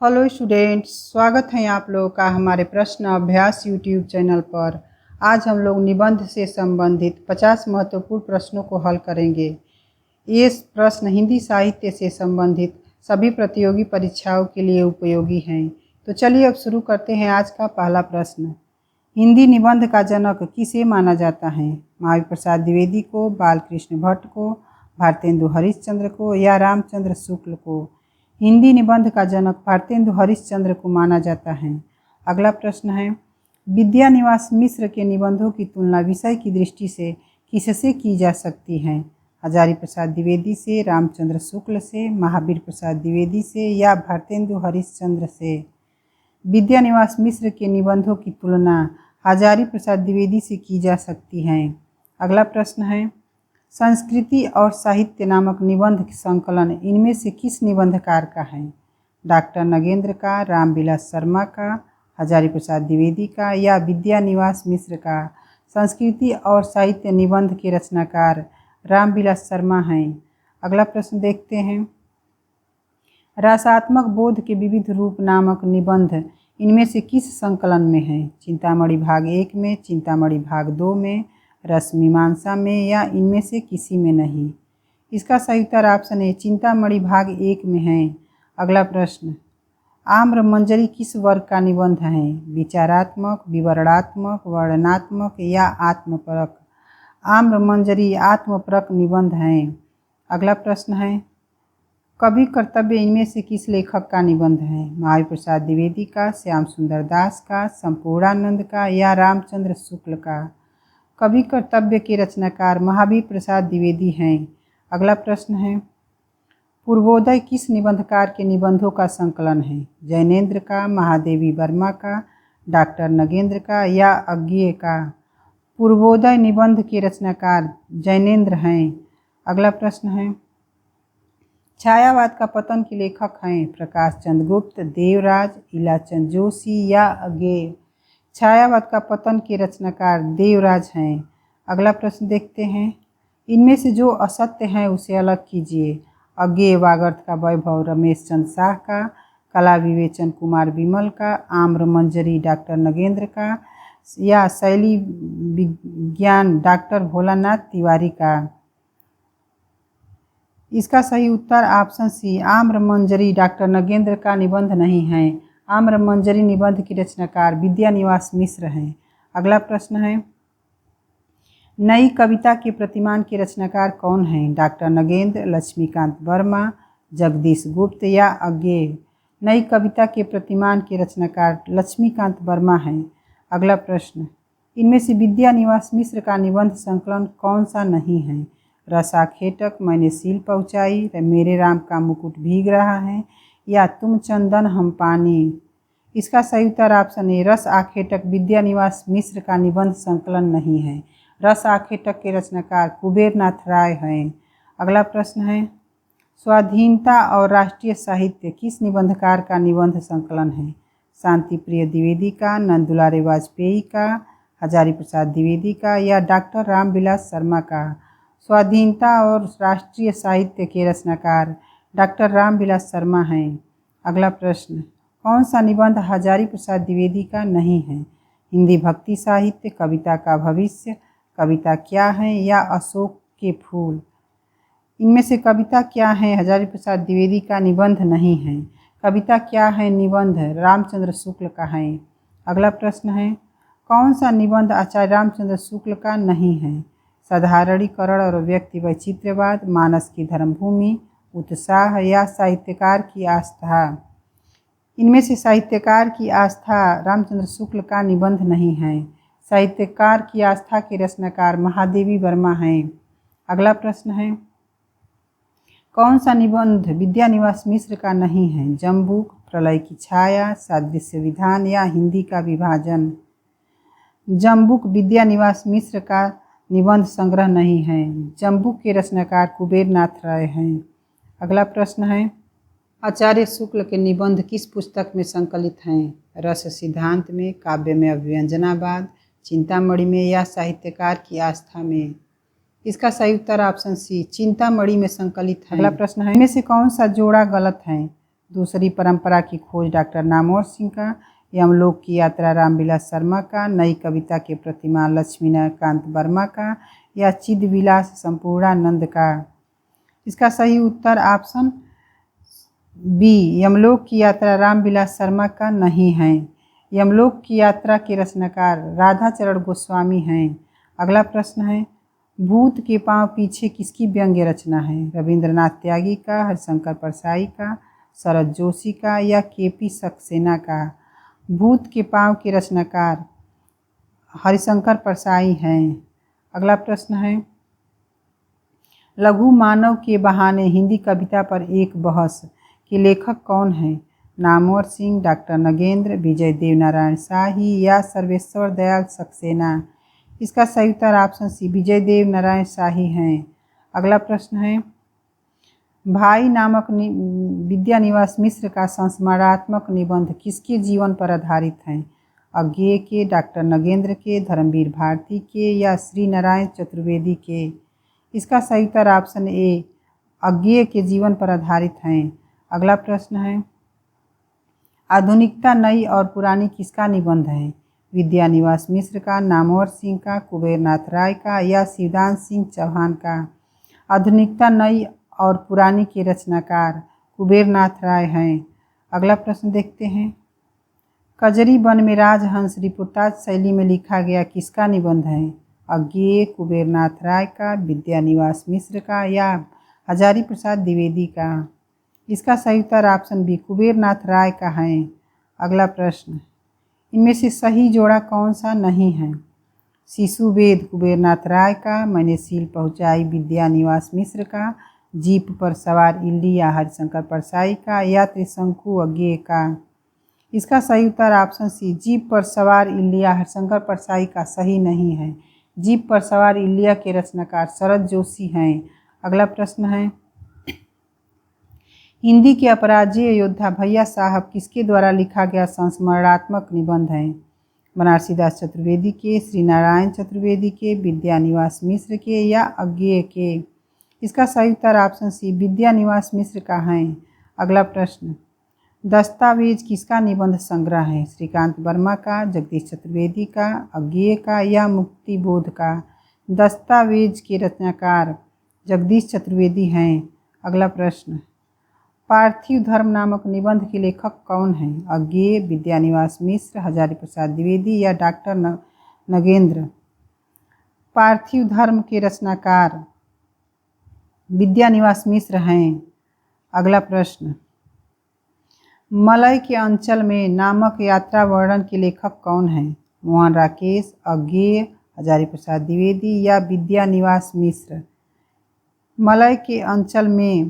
Hello students, स्वागत है आप लोगों का हमारे प्रश्न अभ्यास यूट्यूब चैनल पर। आज हम लोग निबंध से संबंधित 50 महत्वपूर्ण प्रश्नों को हल करेंगे। ये प्रश्न हिंदी साहित्य से संबंधित सभी प्रतियोगी परीक्षाओं के लिए उपयोगी हैं। तो चलिए अब शुरू करते हैं आज का पहला प्रश्न। हिंदी निबंध का जनक किसे माना जाता है? महावीर प्रसाद द्विवेदी को, बालकृष्ण भट्ट को, भारतेंदु हरिश्चंद्र को या रामचंद्र शुक्ल को? हिंदी निबंध का जनक भारतेंदु हरिश्चंद्र को माना जाता है। अगला प्रश्न है, विद्यानिवास मिश्र के निबंधों की तुलना विषय की दृष्टि से किससे की जा सकती है? हजारी प्रसाद द्विवेदी से, रामचंद्र शुक्ल से, महावीर प्रसाद द्विवेदी से या भारतेंदु हरिश्चंद्र से? विद्यानिवास मिश्र के निबंधों की तुलना हजारी प्रसाद द्विवेदी से की जा सकती है। अगला प्रश्न है, संस्कृति और साहित्य नामक निबंध संकलन इनमें से किस निबंधकार का है? डॉक्टर नगेंद्र का, रामविलास शर्मा का, हजारी प्रसाद द्विवेदी का या विद्यानिवास मिश्र का? संस्कृति और साहित्य निबंध के रचनाकार रामविलास शर्मा हैं। अगला प्रश्न देखते हैं, रसात्मक बोध के विविध रूप नामक निबंध इनमें से किस संकलन में है? चिंतामणि भाग 1 में, चिंतामणि भाग 2 में, रस मीमांसा में या इनमें से किसी में नहीं? इसका सही उत्तर ऑप्शन है चिंतामणि भाग 1 में है। अगला प्रश्न, आम्रमंजरी किस वर्ग का निबंध है? विचारात्मक, विवरणात्मक, वर्णनात्मक या आत्मपरक? आम्रमंजरी आत्मपरक निबंध है। अगला प्रश्न है, कवि कर्तव्य इनमें से किस लेखक का निबंध है? महावीर प्रसाद द्विवेदी का, श्याम सुंदर दास का, संपूर्णानंद का या रामचंद्र शुक्ल का? कवि कर्तव्य के रचनाकार महावीर प्रसाद द्विवेदी हैं। अगला प्रश्न है, पूर्वोदय किस निबंधकार के निबंधों का संकलन है? जैनेन्द्र का, महादेवी वर्मा का, डॉक्टर नगेंद्र का या अज्ञेय का? पूर्वोदय निबंध के रचनाकार जैनेन्द्र हैं। अगला प्रश्न है, छायावाद का पतन के लेखक हैं? प्रकाश चंद्र गुप्त, देवराज, इलाचंद जोशी या अज्ञेय? छायावाद का पतन के रचनाकार देवराज हैं। अगला प्रश्न देखते हैं, इनमें से जो असत्य हैं उसे अलग कीजिए। अज्ञेय वागर्थ का वैभव रमेश चंद्र शाह का, कला विवेचन कुमार विमल का, आम्रमंजरी डॉक्टर नगेंद्र का या शैली विज्ञान डॉक्टर भोलानाथ तिवारी का? इसका सही उत्तर ऑप्शन सी आम्रमंजरी डॉक्टर नगेंद्र का निबंध नहीं है। आम्रमंजरी निबंध की रचनाकार विद्यानिवास मिश्र हैं। अगला प्रश्न है, नई कविता के प्रतिमान के रचनाकार कौन हैं? डॉक्टर नगेंद्र, लक्ष्मीकांत वर्मा, जगदीश गुप्त या अज्ञेय? नई कविता के प्रतिमान के रचनाकार लक्ष्मीकांत वर्मा हैं। अगला प्रश्न, इनमें से विद्यानिवास मिश्र का निबंध संकलन कौन सा नहीं है? रस आखेटक, मैंने सील पहुँचाई, मेरे राम का मुकुट भीग रहा है या तुम चंदन हम पानी? इसका सही उत्तर ऑप्शन है रस आखेटक विद्यानिवास मिश्र का निबंध संकलन नहीं है। रस आखेटक के रचनाकार कुबेरनाथ राय हैं। अगला प्रश्न है, स्वाधीनता और राष्ट्रीय साहित्य किस निबंधकार का निबंध संकलन है? शांति प्रिय द्विवेदी का, नंदुलारे वाजपेयी का, हजारी प्रसाद द्विवेदी का या डॉक्टर रामविलास शर्मा का? स्वाधीनता और राष्ट्रीय साहित्य के रचनाकार डॉक्टर रामविलास शर्मा हैं। अगला प्रश्न, कौन सा निबंध हजारी प्रसाद द्विवेदी का नहीं है? हिंदी भक्ति साहित्य, कविता का भविष्य, कविता क्या है या अशोक के फूल? इनमें से कविता क्या है हजारी प्रसाद द्विवेदी का निबंध नहीं है। कविता क्या है निबंध रामचंद्र शुक्ल का है। अगला प्रश्न है, कौन सा निबंध आचार्य रामचंद्र शुक्ल का नहीं है? साधारणीकरण और व्यक्ति वैचित्र्यवाद, मानस की धर्मभूमि, उत्साह या साहित्यकार की आस्था? इनमें से साहित्यकार की आस्था रामचंद्र शुक्ल का निबंध नहीं है। साहित्यकार की आस्था के रचनाकार महादेवी वर्मा हैं। अगला प्रश्न है, कौन सा निबंध विद्यानिवास मिश्र का नहीं है? जम्बूक, प्रलय की छाया, सादृश्य विधान या हिंदी का विभाजन? जम्बूक विद्यानिवास मिश्र का निबंध संग्रह नहीं है। जम्बूक के रचनाकार कुबेरनाथ राय हैं। अगला प्रश्न है, आचार्य शुक्ल के निबंध किस पुस्तक में संकलित हैं? रस सिद्धांत में, काव्य में अभिव्यंजनावाद, चिंतामणि में या साहित्यकार की आस्था में? इसका सही उत्तर ऑप्शन सी चिंतामणि में संकलित है। अगला प्रश्न है, इनमें से कौन सा जोड़ा गलत है? दूसरी परंपरा की खोज डॉक्टर नामवर सिंह का, यमलोक की यात्रा रामविलास शर्मा का, नई कविता के प्रतिमा लक्ष्मीकांत वर्मा का, या चिदविलास संपूर्णानंद का। इसका सही उत्तर ऑप्शन बी यमलोक की यात्रा रामविलास शर्मा का नहीं है। यमलोक की यात्रा के रचनाकार राधाचरण गोस्वामी हैं। अगला प्रश्न है, भूत के पांव पीछे किसकी व्यंग्य रचना है? रविंद्रनाथ त्यागी का, हरिशंकर परसाई का, शरद जोशी का, या केपी सक्सेना का। भूत के पांव के रचनाकार हरिशंकर परसाई हैं। अगला प्रश्न है, लघु मानव के बहाने हिंदी कविता पर एक बहस के लेखक कौन हैं? नामवर सिंह, डॉक्टर नगेंद्र, विजय देवनारायण शाही, या सर्वेश्वर दयाल सक्सेना। इसका सही उत्तर ऑप्शन सी विजय देवनारायण शाही हैं। अगला प्रश्न है, भाई नामक विद्यानिवास मिश्र का संस्मरणात्मक निबंध किसके जीवन पर आधारित है? अज्ञेय के, डॉक्टर नगेंद्र के, धर्मवीर भारती के, या श्री नारायण चतुर्वेदी के। इसका सही उत्तर ऑप्शन ए अज्ञेय के जीवन पर आधारित हैं। अगला प्रश्न है, आधुनिकता नई और पुरानी किसका निबंध है? विद्यानिवास मिश्र का, नामवर सिंह का, कुबेरनाथ राय का, या शिवदान सिंह चौहान का। आधुनिकता नई और पुरानी के रचनाकार कुबेरनाथ राय हैं। अगला प्रश्न देखते हैं, कजरी वन में राजहंस रिपोर्टाज शैली में लिखा गया किसका निबंध है? अज्ञेय, कुबेरनाथ राय का, विद्यानिवास मिश्र का, या हजारी प्रसाद द्विवेदी का। इसका सही उत्तर ऑप्शन बी कुबेरनाथ राय का है। अगला प्रश्न, इनमें से सही जोड़ा कौन सा नहीं है? शिशु वेद कुबेरनाथ राय का, मैंने सील पहुँचाई विद्यानिवास मिश्र का, जीप पर सवार इल्ली या हरिशंकर परसाई का, या त्रिशंकु अज्ञेय का। इसका सही उत्तर ऑप्शन सी जीप पर सवार इल्लिया हरिशंकर परसाई का सही नहीं है। जीप पर सवार इल्लिया के रचनाकार शरद जोशी हैं। अगला प्रश्न है, हिंदी के अपराजेय योद्धा भैया साहब किसके द्वारा लिखा गया संस्मरणात्मक निबंध है? बनारसीदास चतुर्वेदी के, श्री नारायण चतुर्वेदी के, विद्यानिवास मिश्र के, या अज्ञेय के। इसका सही उत्तर ऑप्शन सी विद्यानिवास मिश्र का है। अगला प्रश्न, दस्तावेज किसका निबंध संग्रह है? श्रीकांत वर्मा का, जगदीश चतुर्वेदी का, अज्ञेय का, या मुक्ति बोध का। दस्तावेज के रचनाकार जगदीश चतुर्वेदी हैं। अगला प्रश्न, पार्थिव धर्म नामक निबंध के लेखक कौन हैं? अज्ञेय, विद्यानिवास मिश्र, हजारी प्रसाद द्विवेदी, या डॉक्टर नगेंद्र। पार्थिव धर्म के रचनाकार विद्यानिवास मिश्र हैं। अगला प्रश्न, मलय के अंचल में नामक यात्रा वर्णन के लेखक कौन हैं? मोहन राकेश, अज्ञेय, हजारी प्रसाद द्विवेदी, या विद्यानिवास मिश्र। मलय के अंचल में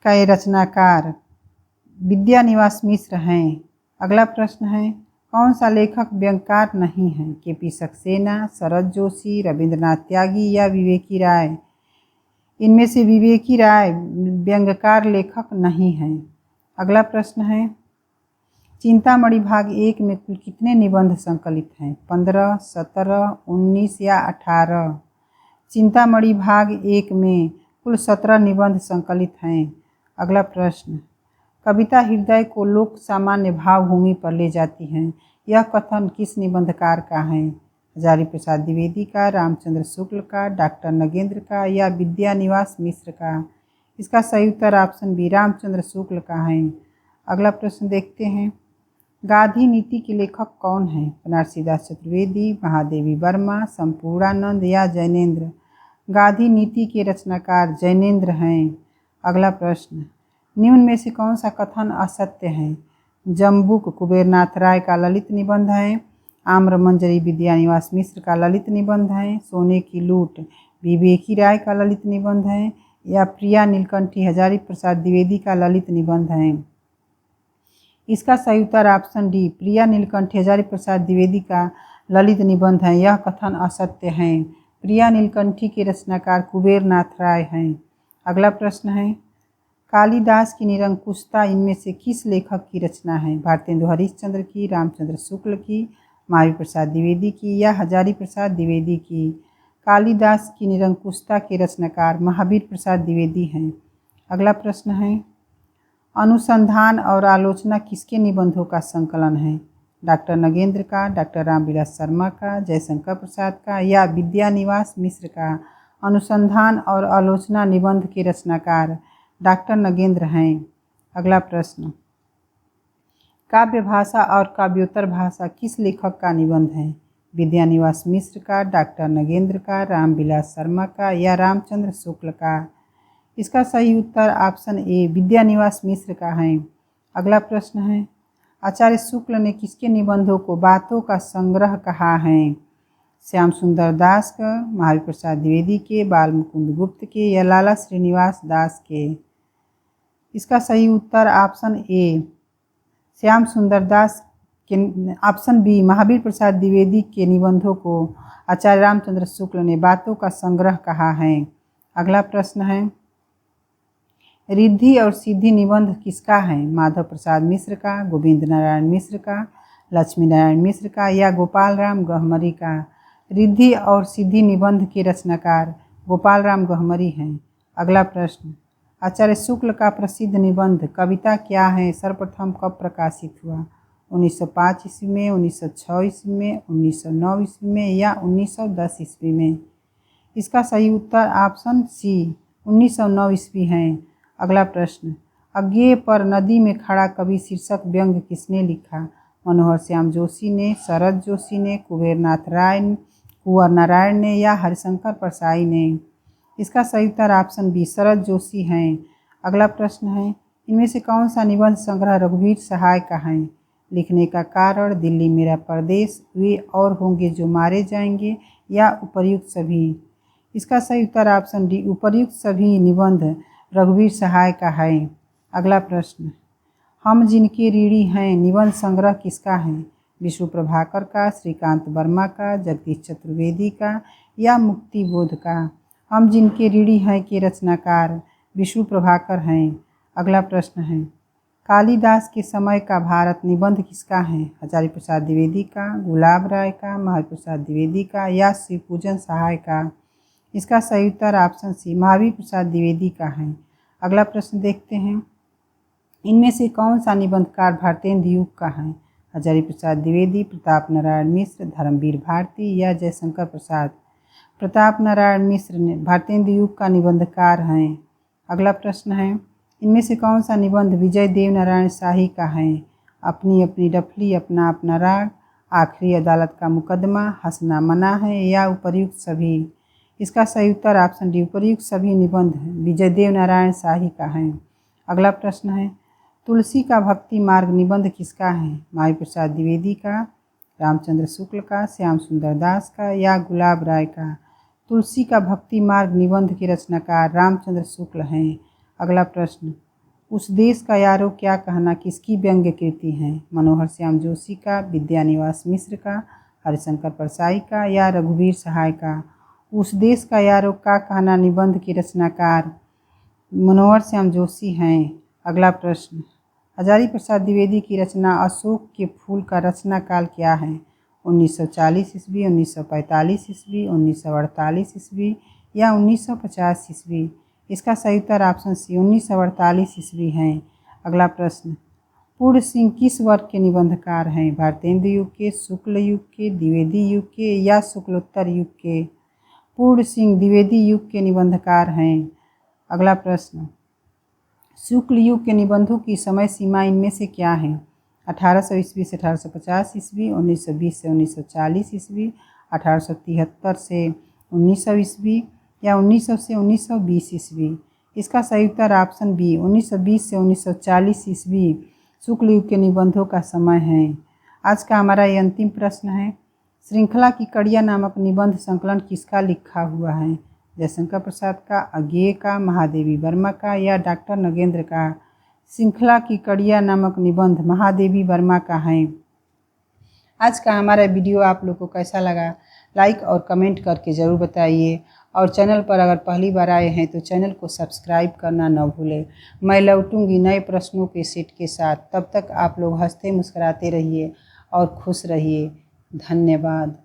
का रचनाकार विद्यानिवास मिश्र हैं। अगला प्रश्न है, कौन सा लेखक व्यंग्यकार नहीं है? केपी सक्सेना, शरद जोशी, रविंद्रनाथ त्यागी, या विवेकी राय। इनमें से विवेकी राय व्यंग्यकार लेखक नहीं हैं। अगला प्रश्न है, चिंतामणि भाग 1 में कुल कितने निबंध संकलित हैं? 15, 17, 19, या 18। चिंतामणि भाग 1 में कुल 17 निबंध संकलित हैं। अगला प्रश्न, कविता हृदय को लोक सामान्य भावभूमि पर ले जाती है, यह कथन किस निबंधकार का है? हजारी प्रसाद द्विवेदी का, रामचंद्र शुक्ल का, डॉक्टर नगेंद्र का, या विद्यानिवास मिश्र का। इसका सही उत्तर ऑप्शन बी रामचंद्र शुक्ल का है। अगला प्रश्न देखते हैं, गांधी नीति के लेखक कौन हैं? बनारसीदास चतुर्वेदी, महादेवी वर्मा, संपूर्णानंद, या जैनेन्द्र। गांधी नीति के रचनाकार जैनेन्द्र हैं। अगला प्रश्न, निम्न में से कौन सा कथन असत्य है? जम्बुक कुबेरनाथ राय का ललित निबंध है, आम्रमंजरी विद्यानिवास मिश्र का ललित निबंध है, सोने की लूट विवेकी राय का ललित निबंध है, या प्रिया नीलकंठी हजारी प्रसाद द्विवेदी का ललित निबंध है। इसका सही उत्तर ऑप्शन डी प्रिया नीलकंठी हजारी प्रसाद द्विवेदी का ललित निबंध है। यह कथन असत्य है। प्रिया नीलकंठी के रचनाकार कुबेरनाथ राय हैं। अगला प्रश्न है, कालिदास की निरंकुशता इनमें से किस लेखक की रचना है? भारतेंदु हरिश्चंद्र की, रामचंद्र शुक्ल की, महावीर प्रसाद द्विवेदी की, या हजारी प्रसाद द्विवेदी की। कालिदास की निरंकुशता के रचनाकार महावीर प्रसाद द्विवेदी हैं। अगला प्रश्न है, अनुसंधान और आलोचना किसके निबंधों का संकलन है? डॉक्टर नगेंद्र का, डॉक्टर रामविलास शर्मा का, जयशंकर प्रसाद का या विद्यानिवास मिश्र का? अनुसंधान और आलोचना निबंध के रचनाकार डॉक्टर नगेंद्र हैं। अगला प्रश्न, काव्य भाषा और काव्योत्तर भाषा किस लेखक का निबंध है? विद्यानिवास मिश्र का, डॉक्टर नगेंद्र का, रामविलास शर्मा का या रामचंद्र शुक्ल का? इसका सही उत्तर ऑप्शन ए विद्यानिवास मिश्र का है। अगला प्रश्न है, आचार्य शुक्ल ने किसके निबंधों को बातों का संग्रह कहा है? श्याम सुंदर दास का, महावीर प्रसाद द्विवेदी के, बाल मुकुंद गुप्त के या लाला श्रीनिवास दास के? इसका सही उत्तर ऑप्शन ए श्याम सुंदर दास के। ऑप्शन बी महावीर प्रसाद द्विवेदी के निबंधों को आचार्य रामचंद्र शुक्ल ने बातों का संग्रह कहा है। अगला प्रश्न है, रिद्धि और सिद्धि निबंध किसका है? माधव प्रसाद मिश्र का, गोविंद नारायण मिश्र का, लक्ष्मी नारायण मिश्र का या गोपाल राम गहमरी का? रिद्धि और सिद्धि निबंध के रचनाकार गोपाल राम गहमरी हैं। अगला प्रश्न, आचार्य शुक्ल का प्रसिद्ध निबंध कविता क्या है सर्वप्रथम कब प्रकाशित हुआ? 1905 ईस्वी में, 1906 ईस्वी में, 1909 ईस्वी में या 1910 ईस्वी में? इसका सही उत्तर ऑप्शन सी 1909 ईस्वी है। अगला प्रश्न, अज्ञेय पर नदी में खड़ा कवि शीर्षक व्यंग्य किसने लिखा? मनोहर श्याम जोशी ने, शरद जोशी ने, कुंवर नारायण ने या हरिशंकर परसाई ने? इसका सही उत्तर ऑप्शन बी शरद जोशी हैं। अगला प्रश्न है, इनमें से कौन सा निबंध संग्रह रघुवीर सहाय का है? लिखने का कारण, दिल्ली मेरा परदेश, वे और होंगे जो मारे जाएंगे या उपर्युक्त सभी? इसका सही उत्तर ऑप्शन डी उपर्युक्त सभी निबंध रघुवीर सहाय का है। अगला प्रश्न, हम जिनके ऋणी हैं निबंध संग्रह किसका है? विष्णु प्रभाकर का, श्रीकांत वर्मा का, जगदीश चतुर्वेदी का या मुक्ति बोध का? हम जिनके ऋणी हैं के रचनाकार विष्णु प्रभाकर हैं। अगला प्रश्न है, कालिदास के समय का भारत निबंध किसका है? हजारी प्रसाद द्विवेदी का, गुलाब राय का, महावीर प्रसाद द्विवेदी का या शिवपूजन सहाय का? इसका सही उत्तर ऑप्शन सी महावीर प्रसाद द्विवेदी का है। अगला प्रश्न देखते हैं, इनमें से कौन सा निबंधकार भारतेंदु युग का है? हजारी प्रसाद द्विवेदी, प्रताप नारायण मिश्र, धर्मवीर भारती या जयशंकर प्रसाद? प्रताप नारायण मिश्र ने भारतेंदु युग का निबंधकार हैं। अगला प्रश्न है, इनमें से कौन सा निबंध विजय देव नारायण शाही का है? अपनी अपनी डफली, अपना अपना राग, आखिरी अदालत का मुकदमा, हंसना मना है या उपर्युक्त सभी? इसका सही उत्तर ऑप्शन डी उपर्युक्त सभी निबंध विजय देव नारायण शाही का है। अगला प्रश्न है, तुलसी का भक्ति मार्ग निबंध किसका है? महावीर प्रसाद द्विवेदी का, रामचंद्र शुक्ल का, श्याम सुंदर दास का या गुलाब राय का? तुलसी का भक्ति मार्ग निबंध के रचनाकार रामचंद्र शुक्ल हैं। अगला प्रश्न, उस देश का यारो क्या कहना किसकी व्यंग्य कृति है? मनोहर श्याम जोशी का, विद्यानिवास मिश्र का, हरिशंकर परसाई का या रघुवीर सहाय का? उस देश का यारो का कहना निबंध के रचनाकार मनोहर श्याम जोशी हैं। अगला प्रश्न, हजारी प्रसाद द्विवेदी की रचना अशोक के फूल का रचना काल क्या है? 1940 ईस्वी, 1945 ईस्वी, 1948 ईस्वी या 1950 ईस्वी? इसका सही उत्तर ऑप्शन सी 1948 ईस्वी है। अगला प्रश्न, पूर्ण सिंह किस वर्ग के निबंधकार हैं? भारतेंदु युग के, शुक्ल युग के, द्विवेदी युग के या शुक्लोत्तर युग के? पूर्ण सिंह द्विवेदी युग के निबंधकार हैं। अगला प्रश्न, शुक्ल युग के निबंधों की समय सीमा इनमें से क्या है? 1800 ईस्वी से 1850 ईस्वी, 1920 से 1940 ईस्वी, 1873 से 1900 ईस्वी या 1900 से 1920 ईस्वी? इसका सही उत्तर ऑप्शन बी 1920 से 1940 ईस्वी शुक्ल युग के निबंधों का समय है। आज का हमारा ये अंतिम प्रश्न है, श्रृंखला की कड़ियाँ नामक निबंध संकलन किसका लिखा हुआ है? जयशंकर प्रसाद का, अज्ञेय का, महादेवी वर्मा का या डॉक्टर नगेंद्र का? श्रृंखला की कड़ियाँ नामक निबंध महादेवी वर्मा का है। आज का हमारा वीडियो आप लोग को कैसा लगा लाइक और कमेंट करके ज़रूर बताइए, और चैनल पर अगर पहली बार आए हैं तो चैनल को सब्सक्राइब करना न भूलें। मैं लौटूंगी नए प्रश्नों के सेट के साथ, तब तक आप लोग हंसते मुस्कुराते रहिए और खुश रहिए। धन्यवाद।